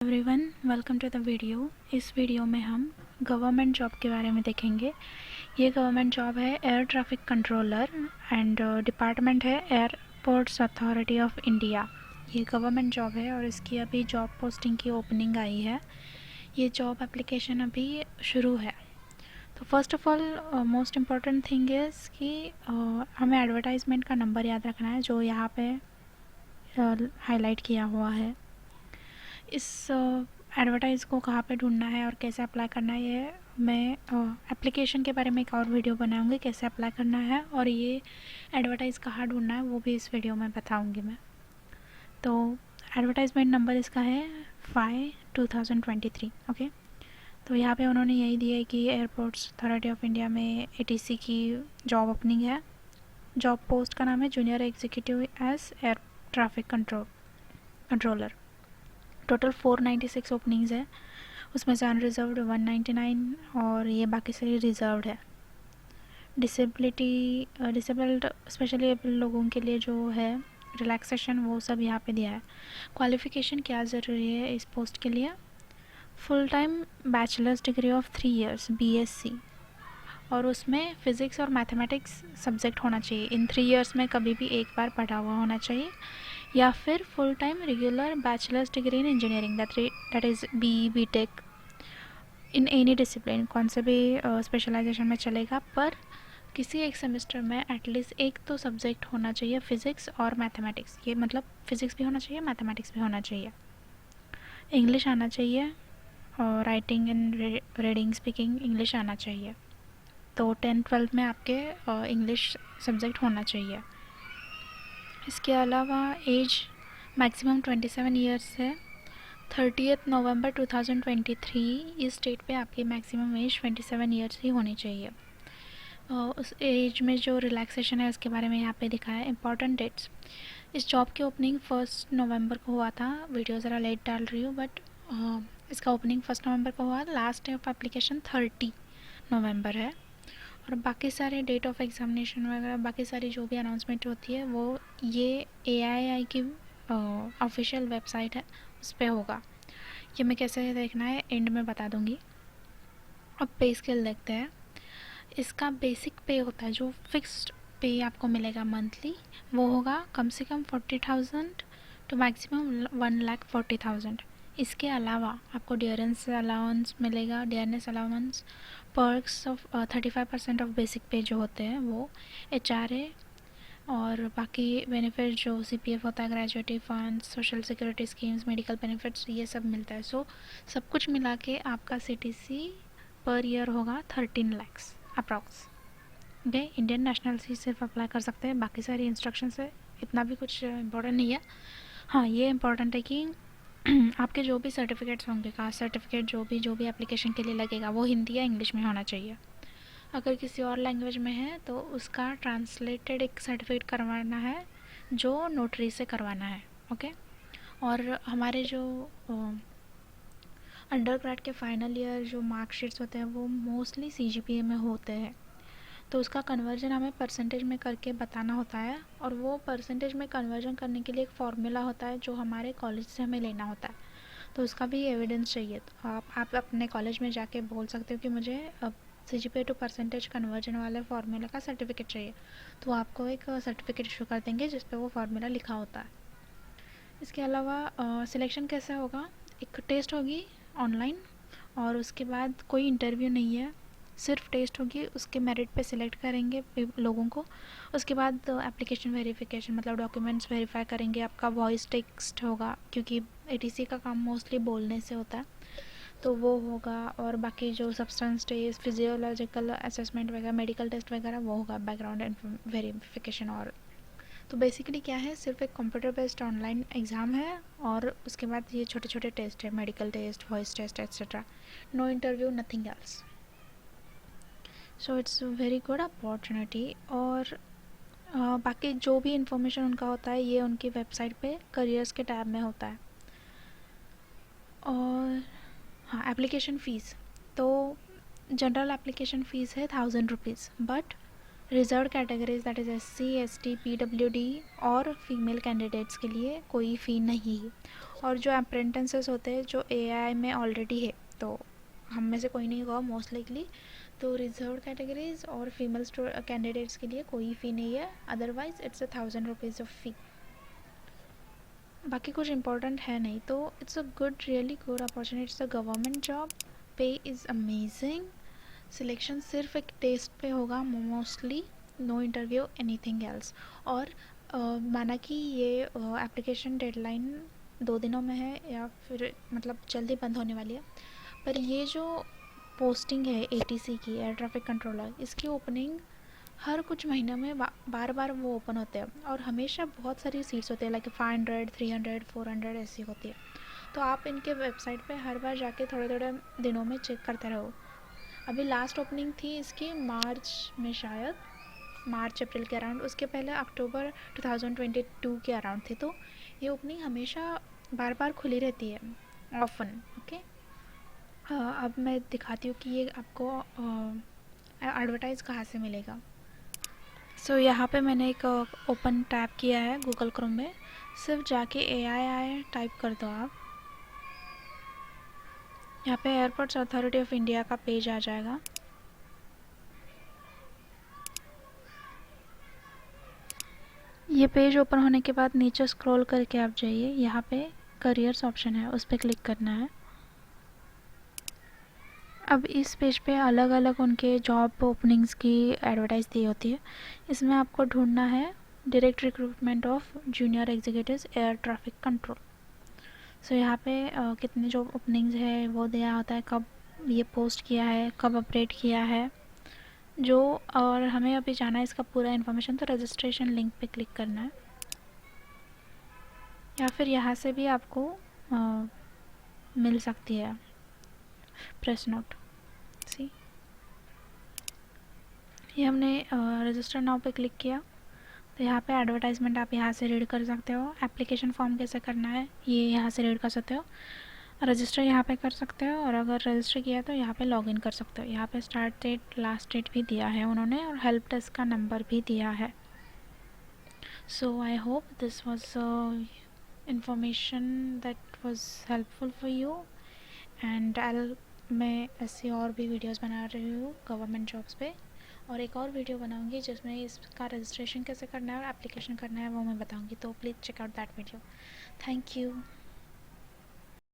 Everyone, welcome to the video. इस video में हम गवर्नमेंट जॉब के बारे में देखेंगे। ये गवर्नमेंट जॉब है air traffic controller and department है एयरपोर्ट्स अथॉरिटी ऑफ इंडिया। ये गवर्नमेंट जॉब है और इसकी अभी जॉब पोस्टिंग की ओपनिंग आई है। ये जॉब एप्लीकेशन अभी शुरू है। तो first of all most important thing is कि हमें एडवर्टाइजमेंट का नंबर याद रखना है जो यहाँ पे हाईलाइट किया हुआ है। इस एडवर्टाइज़ को कहाँ पे ढूंढना है और कैसे अप्लाई करना है, ये मैं एप्लीकेशन के बारे में एक और वीडियो बनाऊंगी कैसे अप्लाई करना है, और ये एडवर्टाइज़ कहाँ ढूंढना है वो भी इस वीडियो में बताऊंगी मैं। तो एडवर्टाइजमेंट नंबर इसका है 5/2023। ओके, तो यहाँ पे उन्होंने यही दिया है कि एयरपोर्ट्स अथॉरिटी ऑफ इंडिया में ATC की जॉब ओपनिंग है। जॉब पोस्ट का नाम है junior executive as air traffic controller. Total 496 openings है, उसमें से अनरिजर्व्ड 199 और ये बाकी सारी रिजर्व्ड है। डिसेबल्ड स्पेशली एबल लोगों के लिए जो है रिलैक्सेशन वो सब यहाँ पे दिया है। क्वालिफ़िकेशन क्या ज़रूरी है इस पोस्ट के लिए? Full time bachelors degree of 3 years BSc, और उसमें फ़िज़िक्स और मैथमेटिक्स सब्जेक्ट होना चाहिए। इन 3 इयर्स में कभी भी एक बार पढ़ा हुआ होना चाहिए, या फिर full time regular bachelors degree in engineering that is BE BTech in any discipline. कौन से भी स्पेशलाइजेशन में चलेगा, पर किसी एक सेमेस्टर में एटलीस्ट एक तो सब्जेक्ट होना चाहिए फ़िज़िक्स और मैथमेटिक्स। ये मतलब फ़िज़िक्स भी होना चाहिए, मैथमेटिक्स भी होना चाहिए। इंग्लिश आना चाहिए और writing and reading speaking English आना चाहिए। तो 10th-12th में आपके इंग्लिश सब्जेक्ट होना चाहिए। इसके अलावा एज मैक्सिमम 27 ईयर्स है। 30 नवंबर 2023 इस डेट पे आपकी मैक्सिमम एज 27 ईयर्स ही होनी चाहिए। उस एज में जो रिलैक्सेशन है उसके बारे में यहाँ पे दिखा है। इंपॉर्टेंट डेट्स, इस जॉब की ओपनिंग 1 नवंबर को हुआ था। वीडियो ज़रा लेट डाल रही हूँ, बट इसका ओपनिंग 1 नवंबर को हुआ। लास्ट डे ऑफ एप्लीकेशन 30 नवंबर है। और बाकी सारे डेट ऑफ एग्जामिनेशन वगैरह बाकी सारी जो भी अनाउंसमेंट होती है वो ये AII की ऑफिशियल वेबसाइट है उस पर होगा। ये मैं कैसे देखना है एंड में बता दूंगी। अब पे स्केल देखते हैं। इसका बेसिक पे होता है जो फिक्स्ड पे आपको मिलेगा मंथली, वो होगा कम से कम 40,000 टू मैक्सिमम 1,40,000। इसके अलावा आपको डियरेंस अलाउंस मिलेगा। Dearness allowance perks of 35% of basic पे जो होते हैं वो, HRA और बाकी बेनिफिट जो CPF होता है, gratuity funds, social security schemes, medical benefits, ये सब मिलता है। सो सब कुछ मिला के आपका CTC पर ईयर होगा 13 lakhs approx. Okay, Indian national से सिर्फ अप्लाई कर सकते हैं, बाकी सारी इंस्ट्रक्शन से इतना भी कुछ इम्पोर्टेंट नहीं है। हाँ, ये इम्पोर्टेंट है कि आपके जो भी सर्टिफिकेट्स होंगे, कास्ट सर्टिफिकेट जो भी एप्लीकेशन के लिए लगेगा वो हिंदी या इंग्लिश में होना चाहिए। अगर किसी और लैंग्वेज में है तो उसका ट्रांसलेटेड एक सर्टिफिकेट करवाना है जो नोटरी से करवाना है। ओके, और हमारे जो अंडर ग्रेड के फाइनल ईयर जो मार्कशीट्स होते हैं वो मोस्टली CGPA में होते हैं, तो उसका कन्वर्जन हमें परसेंटेज में करके बताना होता है। और वो परसेंटेज में कन्वर्जन करने के लिए एक फार्मूला होता है जो हमारे कॉलेज से हमें लेना होता है, तो उसका भी एविडेंस चाहिए। तो आप अपने कॉलेज में जाके बोल सकते हो कि मुझे CGPA टू परसेंटेज कन्वर्जन वाले फार्मूला का सर्टिफिकेट चाहिए, तो आपको एक सर्टिफिकेट इशू कर देंगे जिस पे वो फार्मूला लिखा होता है। इसके अलावा सिलेक्शन कैसे होगा? एक टेस्ट होगी ऑनलाइन, और उसके बाद कोई इंटरव्यू नहीं है, सिर्फ टेस्ट होगी। उसके मेरिट पे सिलेक्ट करेंगे लोगों को। उसके बाद एप्लीकेशन वेरिफिकेशन मतलब डॉक्यूमेंट्स वेरीफाई करेंगे। आपका वॉइस टेक्स्ट होगा क्योंकि ATC का काम मोस्टली बोलने से होता है, तो वो होगा। और बाकी जो सब्सटेंस टेस्ट, फिजियोलॉजिकल असेसमेंट वगैरह, मेडिकल टेस्ट वगैरह वो होगा, बैकग्राउंड वेरिफिकेशन। और तो बेसिकली क्या है, सिर्फ एक कंप्यूटर बेस्ड ऑनलाइन एग्ज़ाम है, और उसके बाद ये छोटे छोटे टेस्ट है, medical test, voice test etcetera. No interview, nothing else. So it's very good opportunity. और बाकी जो भी इंफॉर्मेशन उनका होता है ये उनकी वेबसाइट पे करियर्स के टैब में होता है। और हाँ, एप्लीकेशन फ़ीस तो जनरल एप्लीकेशन फ़ीस है 1000 rupees, but reserve categories that is SC ST PWD और फीमेल कैंडिडेट्स के लिए कोई फ़ी नहीं है। और जो अप्रेंटिसेस होते हैं जो एआई में ऑलरेडी है, तो हम में से कोई नहीं होगा मोस्ट लाइकली, तो रिजर्व कैटेगरीज और फीमेल कैंडिडेट्स के लिए कोई फ़ी नहीं है, otherwise it's 1000 rupees of fee. बाकी कुछ इंपॉर्टेंट है नहीं, तो it's a good, really good opportunity, it's a government job, pay is amazing, selection सिर्फ एक टेस्ट पे होगा mostly, no interview anything else. और माना कि ये एप्लीकेशन डेडलाइन 2 दिनों में है या फिर मतलब जल्दी बंद होने वाली है, पर ये जो पोस्टिंग है एटीसी की, एयर ट्रैफिक कंट्रोलर, इसकी ओपनिंग हर कुछ महीनों में बार बार वो ओपन होते हैं और हमेशा बहुत सारी सीट्स होती है, लाइक 500 300 400 ऐसी होती है। तो आप इनके वेबसाइट पे हर बार जाके थोड़े थोड़े दिनों में चेक करते रहो। अभी लास्ट ओपनिंग थी इसकी मार्च में, शायद मार्च अप्रैल के अराउंड, उसके पहले अक्टूबर 2022 के अराउंड थी। तो ये ओपनिंग हमेशा बार बार खुली रहती है, ऑफन। ओके, अब मैं दिखाती हूँ कि ये आपको एडवर्टाइज़ कहाँ से मिलेगा। सो यहाँ पे मैंने एक ओपन टैब किया है गूगल क्रोम में, सिर्फ जाके AII टाइप कर दो आप, यहाँ पे एयरपोर्ट्स अथॉरिटी ऑफ इंडिया का पेज आ जाएगा। ये पेज ओपन होने के बाद नीचे स्क्रॉल करके आप जाइए, यहाँ पे करियर्स ऑप्शन है, उस पर क्लिक करना है। अब इस पेज पे अलग अलग उनके जॉब ओपनिंग्स की एडवर्टाइज दी होती है। इसमें आपको ढूंढना है direct recruitment of junior executives air traffic control. So यहाँ पे कितने जॉब ओपनिंग्स है वो दिया होता है, कब ये पोस्ट किया है, कब अपडेट किया है जो, और हमें अभी जाना है इसका पूरा इन्फॉर्मेशन, तो रजिस्ट्रेशन लिंक पे क्लिक करना है, या फिर यहाँ से भी आपको मिल सकती है प्रेस नोट। सी, ये हमने रजिस्टर नाउ पे क्लिक किया, तो यहाँ पे एडवर्टाइजमेंट आप यहाँ से रीड कर सकते हो। एप्लीकेशन फॉर्म कैसे करना है ये यहाँ से रीड कर सकते हो। रजिस्टर यहाँ पे कर सकते हो, और अगर रजिस्टर किया तो यहाँ पे लॉगिन कर सकते हो। यहाँ पे स्टार्ट डेट लास्ट डेट भी दिया है उन्होंने, और हेल्प डेस्क का नंबर भी दिया है। So I hope this was information that was helpful for you, and मैं ऐसी और भी वीडियोज़ बना रही हूँ गवर्नमेंट जॉब्स पे, और एक और वीडियो बनाऊंगी जिसमें इसका रजिस्ट्रेशन कैसे करना है और एप्लीकेशन करना है वो मैं बताऊंगी, तो please check out that video. Thank you.